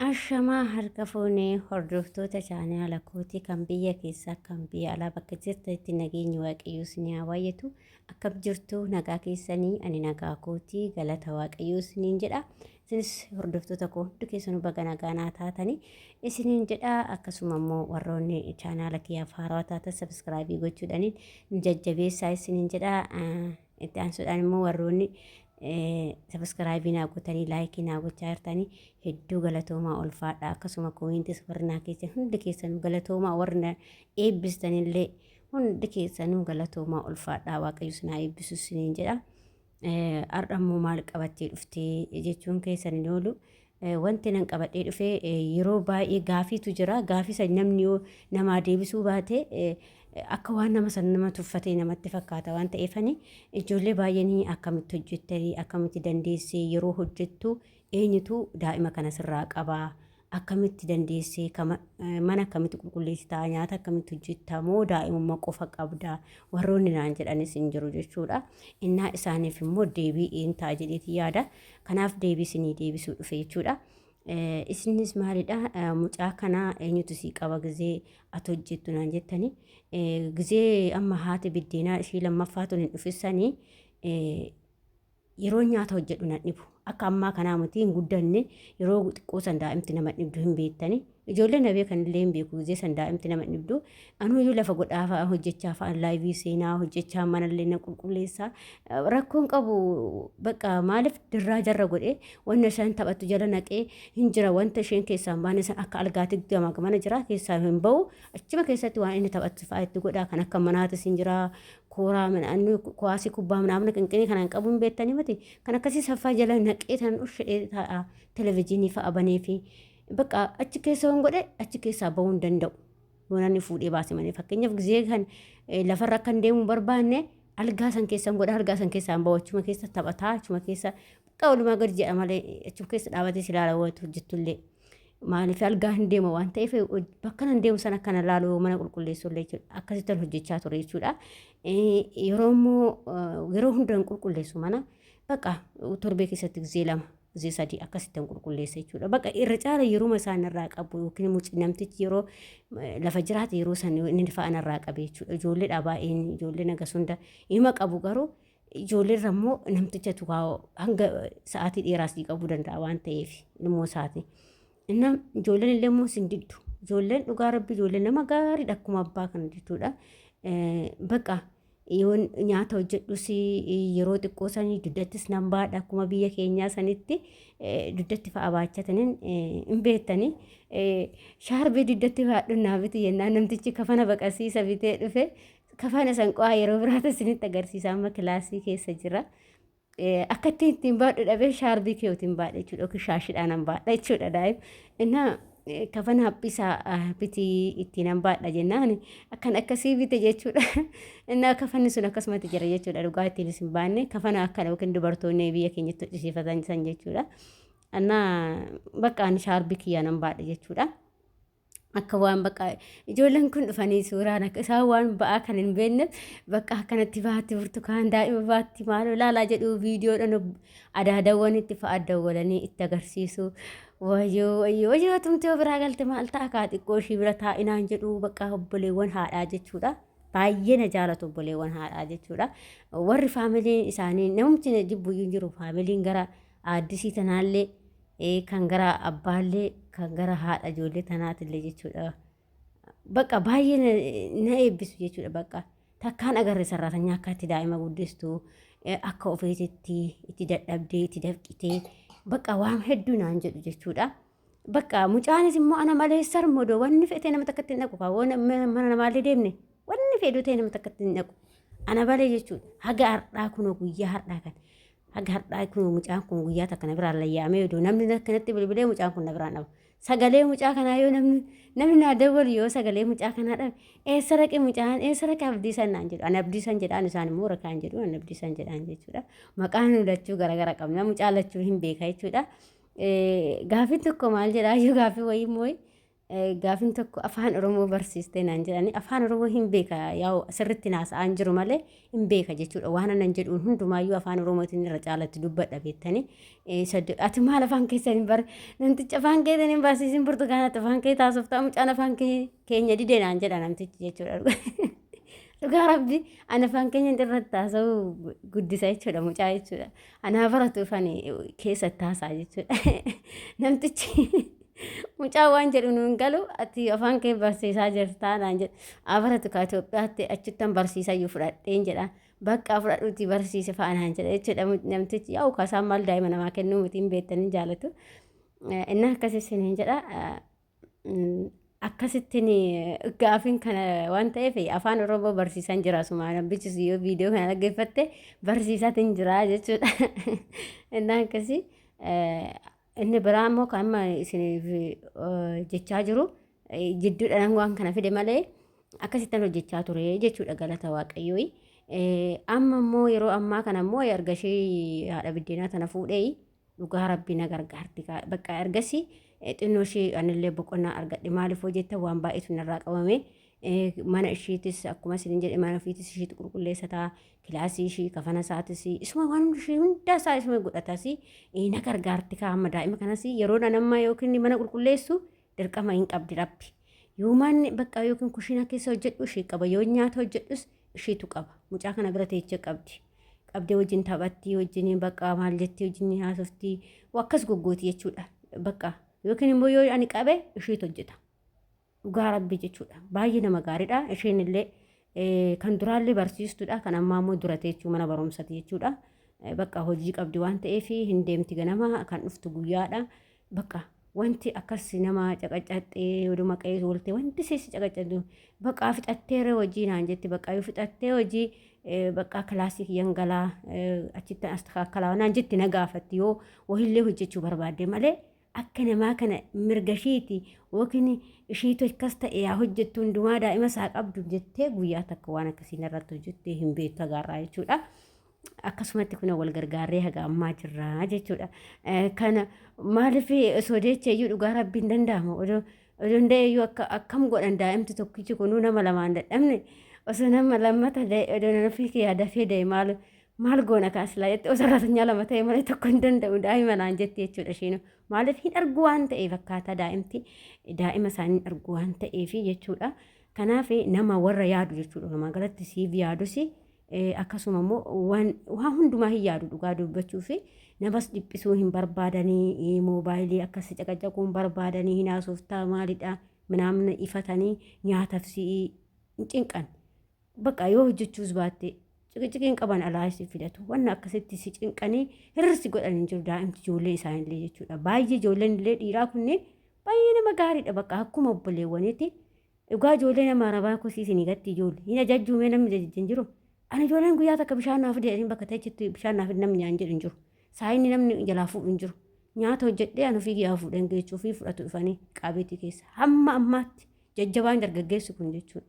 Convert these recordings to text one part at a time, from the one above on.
Ashamaa harka fuunee hordoftoota chaanaala kootii kan biyya keessaa kan biyya alaa bakka jirtanitti nageenyi waaqayyoo isin haa baay'atu. Akkam jirtu nagaa keessanii ani nagaa kootii galata waaqayyoo isiniin jedha. Isinis hordoftoota koo hundi keessanuu baga nagaa naa taatanii isiniin jedha. Akkasuma immoo warroonni chaanaala kiyyaaf haarawaa taatan sabiskiraabii gochuudhaaniin nu jajjabeessaa isiniin jedha. Itti aansuudhaan immoo warroonni sabiskiraabii naa gootanii laayikii naa gochaa jirtanii hedduu galatoomaa ulfaadha. Akkasuma koomeentis warra keessan hundi keessanuu galatoomaa warra eebbistanillee hundi keessanuu galatoomaa ulfaadha. Waaqayyo isin haa eebbisu isiniin jedha. Har'a immoo maal qabattee dhuftee jechuun keessan hin oolu. Wanti nan qabadhee dhufee yeroo baay'ee gaafiitu jira. Gaafisa namni yoo namaa deebisuu baate akka waan nama san nama tuffatee namatti fakkaata waan ta'eefani ijoollee baay'anii akkamitti hojjettanii akkamitti dandeessee yeroo hojjettu eenyutu daa'ima kana sirraa qabaa akkamitti dandeessee mana akkamitti qulqulleessitaa nyaata akkamitti hojjettaa moo daa'imummaa qofa qabdaa warroonni naan jedhanis hin jiru jechuudha. Innaa isaaniif immoo deebii een ta'a jedheeti yaada. Kanaaf deebisinii deebisuu dhufe jechuudha. Isinis maalidha mucaa kanaa eenyutu sii qaba gizee ati hojjettu naan jettanii gizee amma haati biddeenaa ishii lammaffaatuun hin dhufissanii yeroo nyaata hojjedhu nan dhibu. Akka ammaa kanaa miti hin guddanne yeroo xiqqoo san daa'imti nama dhibdu hin beektani. Ijoollee na beekan illee hin beeku gizee san daa'imti nama dhibdu. Anuyyuu lafa godhaa fa'a hojjechaa fa'a laayivii seenaa hojjechaa manallee na qulqulleessaa. Rakkoon qabu bakka maaliif dirraa jarra godhee wanna isaan taphattu jala naqee hin jira wanta isheen keessaan baane san akka algaatti gama gamana jira keessaa hin ba'u. Achuma keessatti waan inni taphattu fa'a itti godhaa kan akka manaatis hin jira. Kooraa manaan kuwaasii kubbaa manaamna qinqinii kanaan qabuun beektanii miti kan akkasii saffaa jala naqee tan ushee ta'a televezyiinii fa'a banee fi bakka achi keessa waan godhe achi keessaa ba'uu hin danda'u. Yoonanni fuudhee baase malee fakkeenyaaf gizee kan lafarra kan deemu barbaanne algaa san keessaan godha algaa san keessaan ba'u achuma keessa taphataa achuma keessa bakka walumaa gadi jedha malee achuma keessa dhaabatee si ilaala waytu hojjettullee. Maaliif algaa hin deema waan ta'eef bakka nan deemu sana kana laaluu mana qulqulleessullee jechuudha. Akkasitti hojjechaa ture jechuudha. Yeroo immoo yeroo hunda hin qulqulleessu mana bakka torbee keessatti gizee lama gizee sadii akkasitti hin qulqulleessa jechuudha. Bakka irra caala yeroo isaan irraa qabu yookiin mucii namtichi yeroo lafa jiraate yeroo san inni fa'aan irraa qabe jechuudha. Ijoolleedha baay'een ijoollee nagas hunda hima qabu garuu ijoollee irra immoo namticha tukaa'oo hanga sa'aatii dheeraas qabuu danda'a waan ta'eef immoo sa'aatii. Inna ijoolleen illee immoo sin diddu. Ijoolleen dhugaa rabbi ijoolleen nama gaariidha akkuma abbaa kana jechuudha. Bakka yoo nyaata hojjedhus yeroo xiqqoo sanii duddattis nan baadha akkuma biyya keenyaa sanitti duddatti fa'a baachataniin hin beektanii. Shaarbii duddatti baadhu naafiti yennaan namtichi kafana baqasiisa bitee dhufe kafana san qo'aa yeroo biraata isinitti agarsiisa amma kilaasii keessa jira. Akka ittiin baadhu dhabee shaarbii keewwatiin baadha jechuudha yookiin shaashiidhaan baadha jechuudha daa'im. Innaa kafana haphisaa bitii ittiin baadha jennaan akkan akkasii bite jechuudha. Innaa kafanni sun akkasumatti jira jechuudha dhugaa ittiin isin baanne kafana akkana yookiin dubartoonni biyya keenyatti hojjechiifatan san jechuudha. Innaa bakka ani shaarbii kiyyaan baadha jechuudha. Akka waan bakka ijoolleen kun dhufanii suuraan akka isaan waan ba'aa kan hin beekne bakka akkanatti baatti burtukaan daa'ima baatti maal ilaalaa jedhu viidiyoodhaan adaadawwan itti fa'a dawwalanii itti agarsiisu. Wayyoo tumtee biraa galte maal ta'a kaa xiqqoo ishii bira taa'inaan jedhu bakka obboleewwan haadhaa jechuudha. Baay'ee na jaalatu obboleewwan haadhaa jechuudha. Warri faamiliin isaanii namumti jibbuyyuu jiru faamiliin gara aaddisii tanaallee kan gara abbaallee kan gara haadha ijoollee tanaatillee jechuudha. Bakka baay'ee na eebbisu jechuudha bakka takkaan agarre sararatanyaa akka itti daa'ima guddistu akka ofiisitti itti dadhabdee itti dafqitee bakka waan hedduu naan jedhu jechuudha. Bakka mucaanis immoo ana malee sarmodoo wanni fe'atee nama takka ittiin dhaqu kaawwan mana namaallee deemne wanni fe'eduu ta'e nama takka ittiin dhaqu ana balee jechuudha. Haga har'aa kunoo guyyaa har'aa kan haga har'aa kunoo mucaan kun guyyaa takka na biraan layyaamee oduu namni akkanatti bilbilee mucaan kun na biraan dhabu. Sagalee mucaa kanaa yoo namni naa dawwalu yoo sagalee mucaa kanaa dhabe eessa raqe mucaan eessa raqe abdiisan naan jedhu ani abdiisan jedhaan isaan immoo rakaan jedhu ani abdiisan jedhaan jechuudha. Maqaan lachuu garagara qabna mucaa lachuu hin beeka jechuudha. Gaaffii tokko maal jedhaa yoo gaaffii wayii immoo gaafin tokko afaan Oromoo barsiistee naan jedhani afaan Oromoo hin beeka yaa'u sirriitti naasa'aan jiru malee hin beeka jechuudha waan anan jedhuun hundumaayyuu afaan Oromootiin irra caalatti dubbadha beektani ati maal afaan keessan hin bare namtichi afaan keessan hin barsiisin burtukaanatti afaan kee taasiftaa mucaan afaan keenya didee naan jedha namtichi jechuudha dhugaa rabbi ana afaan keenya irratti taasa'u guddisa jechuudha mucaa jechuudha anaa baratu afaan keessatti taasaa jechuudha namtichi mucaa waan jedhu nuun galu ati afaan kee barsiisaa jirtaa naan jedha abaratu ka Itoophiyaatti achittan barsiisaa iyyuu fudhadheen jedha bakka fudhadhuuti barsiise fa'anaan jedha jechuudha namtichi yaa'u kaasaan maal daa'ima namaa kennuu mitiin beektanii jaalatu inni akkasittiin jedha akkasittiin gaafin kana waan ta'eef afaan Oromoo barsiisan jira sumaan abbichis yoo viidiyoo kana dhaggeeffatte barsiisaatiin jira jechuudha inni akkasii inni biraa immoo kan amma isiniif jechaa jiru jidduudhaan waan kana fide malee akkasittan hojjechaa ture jechuudha galata waaqayyoo. Amma immoo yeroo ammaa kana immoo ergashee haadha biddeenaa tana fuudhee dhugaa rabbii na gargaarti bakka ergasii xinnoo ishee anillee boqonnaa argadhe maaliif hojjetta waan baay'eetu narraa qabame mana isheetis akkuma isin jedhe mana ofiitis isheetu qulqulleessataa kilaasii ishee kafana isaatis isuma waan ishee hunda isaa isuma godhatas na gargaarti kaa'ama daa'ima kanas yeroo nammaa yookiin mana qulqulleessu dirqama hin qabdi rabbi yoo manni bakka yookiin kushiina keessa hojjedhu ishee qaba yoo nyaata hojjedhus isheetu qaba mucaa kana bira teechee qabdee wajjin taphatti wajjin bakka maal jettee wajjin haasofti akkas goggooti jechuudha bakka yookiin immoo yoo ani qabe isheetu hojjeta. Dhugaa rabbii jechuudha baay'ee nama gaariidha isheen illee kan duraallee barsiistuudha kan ammaa immoo dura teechuu mana barumsaati jechuudha bakka hojii qabdi waan ta'eef hin deemti ganama kan dhuftu guyyaadha bakka wanti akkas nama caqacattee oduma qeessu waltee wanti seessi caqacattu bakka fixatteera hojii naan jetti bakka yoo fixattee hojii bakka kilaasii yangalaa achitti asxaaqalaa naan jetti na gaafatti yoo wahillee hojjechuu barbaadde malee akka namaa kana mirgashiiti yookiin ishiitu akkas ta'e yaa hojjettu hundumaa daa'ima isaa qabdu jettee guyyaa takka waan akkasiin irratti hojjettee hin beektu agarraa jechuudha. Akkasumatti kun wal gargaarree haga ammaa jirra jechuudha. Kana maaliif osoo jecha dhugaa rabbiin danda'ama odoo danda'eeyyuu akkam godhan daa'imti tokkichi kunuu nama lamaan dadhabne osoo nama lammata odoo nafi yaadafee da'e maal goona kaaslaa jettee osoo raatanya lama ta'e malee tokko hin danda'u daa'ima naan jetti jechuudha ishiin maaliif hin argu waan ta'eef akkaataa daa'imti daa'ima isaanii hin argu waan ta'eef jechuudha. Kanaaf nama warra yaadu jechuudha nama galatti siif yaadus akkasuma immoo waan hundumaa hin yaadu dhugaa dubbachuu fi namas dhiphisuu hin barbaadanii moobaayilii akkas caqacaquu hin barbaadanii hin haasoftaa maalidha minaamna ifatanii nyaataaf si hin cinqan bakka yoo hojjechuus baatte ciqiin qaban alaayisii fidatu wanna akkasitti si cinqanii hirrisi godhan hin jiru daa'imti ijoollee isaanillee jechuudha baay'ee ijoolleen illee dhiiraa kunneen baay'ee nama gaariidha bakka akkuma obboleewwaniiti dhugaa ijoollee nama arabaa kosiisinii gatti ijoollee hin ajajjuumee namni jajjin jiru ani ijoolleen guyyaa takka bishaan naaf jedhanii bakka ta'echitti bishaan naaf namni nyaan jedhu hin jiru saayinni namni jalaa fuudhu hin jiru nyaata hojjedhee an ofii guyyaa fuudhan geechuu fi fudhatu dhufanii qaabeetii keessa hamma ammaatti jajjabaan dargaggeessu kun jechuudha.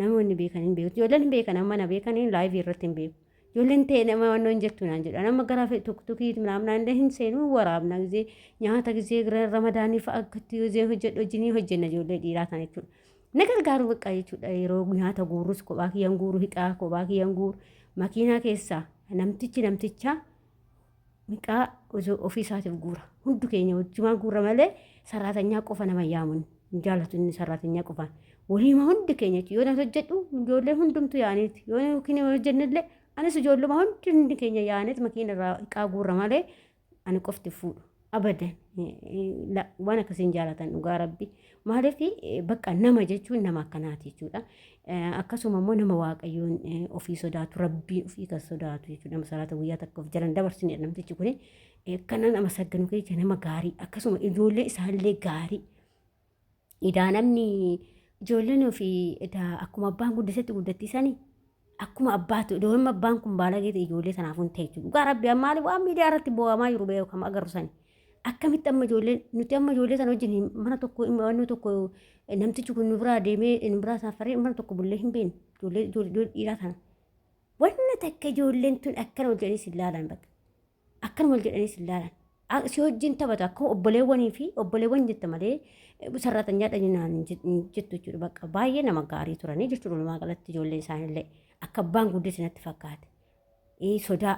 Namoonni beekan hin beeku ijoolleen hin beekan amma na beekan laayivii irratti hin beeku ijoolleen ta'e nama wannoo hin jettu naan jedha nama gara tokkokkii naamnaa illee hin seenu waraabna gisee nyaata gisee gara ramadaanii fa'a akkatti gisee hojjedhu hojjinii hojjenna ijoollee dhiiraa tan jechuudha. Na gargaaru bakka jechuudha yeroo nyaata guurus kophaa kiyyan guuru hiqaa kophaa kiyyan guuru makiinaa keessaa namticha miqaa ofii isaatiif guura hundu keenya wajjumaa guura malee saraatanyaa qofa nama yaamun hin jaalatu inni saraatanyaa qofaan. Waliima hundi keenya yoo na hojjedhu ijoollee hundumtu yaaniiti yoo yookiin hojjennillee anis ijoolluma hundi keenya yaaniiti makiina irraa hiqaa guurra malee ani qofti fuudhu abadan waan akkasiin jaalatan dhugaa rabbi maaliif bakka nama jechuun nama akkanaati jechuudha. Akkasuma immoo nama waaqayyoon ofii sodaatu rabbiin ofii kan sodaatu jechuudha. Masalaata guyyaa takka of jalan dabarsine namtichi kun kana nama sagganu keessa nama gaarii akkasuma ijoollee isaallee gaarii idaa namni ijoolleen ofii akkuma abbaan guddisetti guddattiisanii akkuma abbaatu ijoolleen abbaan kun baalageeti ijoollee sanaaf hin ta'e dhugaa rabbi maali waan miidiyaa irratti bo'amaa jiru beekamu agarru sani akkamitti amma ijoolleen nuti amma ijoollee sana wajjin mana tokko immoo tokko namtichi kun nu biraa deemee nu biraa saafaree mana tokko bullee hin beekne ijoollee dhiiraa sana wanna takka ijoolleen tun akkana wal jedhanii si ilaalan bakka akkana wal jedhanii si ilaalan si wajjin taphatu akka obboleewwanii fi obboleewwan jette malee sararatanyaa dhalinaan jettu jechuudha. Bakka baay'ee nama gaarii turanii jechuudha. Walumaa galatti ijoollee isaaniillee akka abbaan guddise natti fakkaate. Sodaa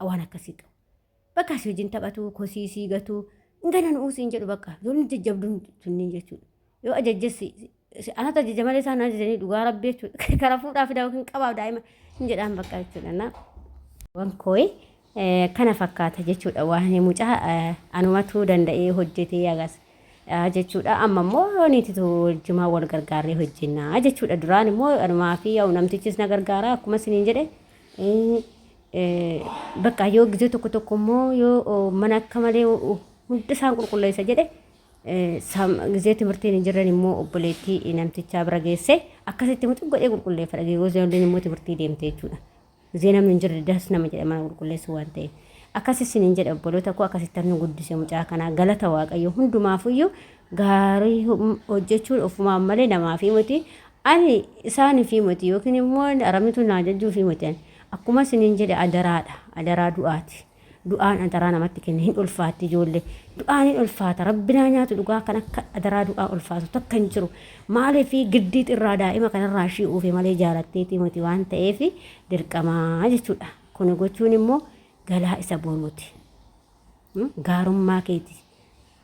waan akkasii qabu. Bakka si wajjin taphatu kosiisii gatu ganan uusiin jedhu bakka ijoolleen jajjabduun sunniin jechuudha. Yoo ajajjessi anatu ajaja malee isaan ajajanii dhugaa rabbi jechuudha. Karaa fuudhaaf daawwa hin qabaaf daa'ima hin jedhaan bakka jechuudha. Wankooyi. Kana fakkaata jechuudha waan mucaa anumatu danda'ee hojjetee agas jechuudha. Amma immoo niititu wajjumaa wal gargaarree hojjennaa jechuudha. Duraan immoo anumaa fi namtichis na gargaara akkuma isiniin jedhe bakka yoo gizee tokko tokko immoo yoo mana akka malee hunda isaan qulqulleessa jedhe gizee timirtiin hin jirran immoo obboleettii namtichaa bira geesse akkasitti mutu godhee qulqulleeffadha. Yoo ijoolleen immoo timirtii deemte jechuudha. Gizee namni hin jirre das nama jedhama qulqulleessu waan ta'eef akkasii isiniin jedhe obboloota koo akkasitti nu guddise mucaa kanaa galata waaqayyo hundumaafuyyuu gaarii hojjechuun ofumaan malee namaa fi miti ani isaanii fi miti yookiin immoo aramitu naa jajjuu fi miti akkuma isiniin jedhe adaraadha. Adaraa du'aati. Du'aan adaraa namatti kenne hin ulfaatti ijoollee du'aan hin ulfaata rabbinaa nyaatu dhugaa kan akka adaraa du'aa ulfaatu takka hin jiru maaliif giddiit irraa daa'ima kanarraa ishii uufe malee jaalatteeti miti waan ta'eef dirqamaa jechuudha. Kun gochuun immoo galaa isa boruuti. Gaarummaa keeti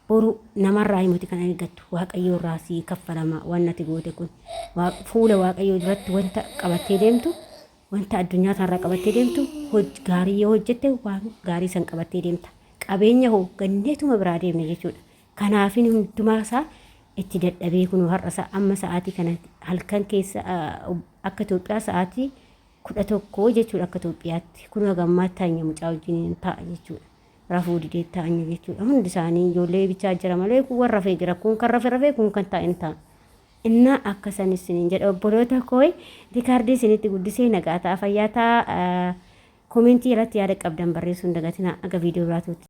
boru namarraa himati kan eeggattu waaqayyoo irraa sii kaffalama waan ati goote kun fuula waaqayyoo duratti wanta qabattee deemtu wanta addunyaa kanarraa qabattee deemtu gaarii yoo hojjette waan gaarii san qabattee deemta. Qabeenya hoo ganneetuma biraa deemne jechuudha. Kanaafin hundumaa isaa itti dadhabee kun har'a amma sa'aatii kana halkan keessa akka Itoophiyaa sa'aatii 11 jechuudha akka Itoophiyaatti kun gammaatti taa'anya mucaa wajjin taa'a jechuudha. Rafuu didee taa'anya jechuudha. Hundi isaanii ijoollee bichaa jira malee kun warra rafee jira kun kan rafee kun kan taa'in ta'a. Inna akka sanis isiniin jedha obboloota koo riikaardii isinitti guddisee nagaataa fayyaataa koomentii irratti yaada qabdan barreessuun dagatina aga viidiyoo biraatuutti.